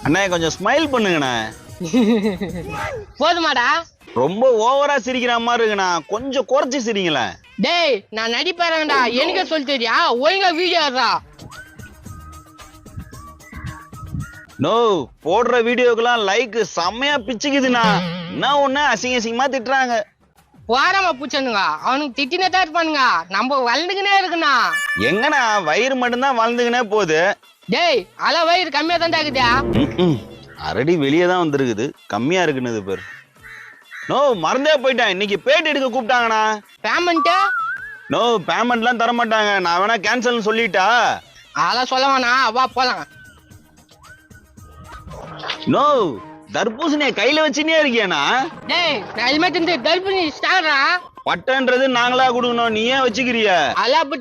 அண்ணா கொஞ்சம் ஸ்மைல் பண்ணுங்கண்ணா. போதுமாடா? ரொம்ப ஓவரா சிரிக்கிற மாதிரி இருக்குண்ணா, கொஞ்சம் குறைச்சி சிரிங்களேன். டேய் நான் நடிப்பேன்டா, எனக்கு சொல்லி தெரியா? ஒழுங்கா வீடியோடா. நோ போடுற வீடியோக்கெல்லாம் லைக் செம்மையா பிச்சுக்குதுண்ணா. என்ன ஒண்ணு அசிங்க அசிங்கமா திட்டுறாங்க. வாராம பூச்சனுங்க, அவனுக்கு திட்டினதான் இருப்பானுங்க. நம்ம வளர்ந்துக்கினே இருக்குண்ணா. எங்கண்ணா வயிறு மட்டும்தான் வளர்ந்துக்கினே போகுது. டேய் அல வயிறு கம்மியா தான் இருக்குதா? அரடி வெளியே தான் வந்திருக்குது, கம்மியா இருக்குன்னு பேர். நோ மறந்தே போயிட்டேன், இன்னைக்கு பேட்டி எடுக்க கூப்பிட்டாங்கண்ணா. பேமெண்ட்? நோ பேமெண்ட்லாம் தர மாட்டாங்க, நான் வேணா கேன்சல்னு சொல்லிட்டா. அதெல்லாம் சொல்ல வேணா, வா போலாம். நோ தர்பூசணிய கையில வச்சுனே இருக்கியாண்ணா? டேய் நான் ஹெல்மெட் இருந்து தர்பூசணி ஸ்டார்டா. பட்டன்றது நாங்களா கொடுக்கணும், நீ ஏன் வச்சுக்கிறிய? அதெல்லாம்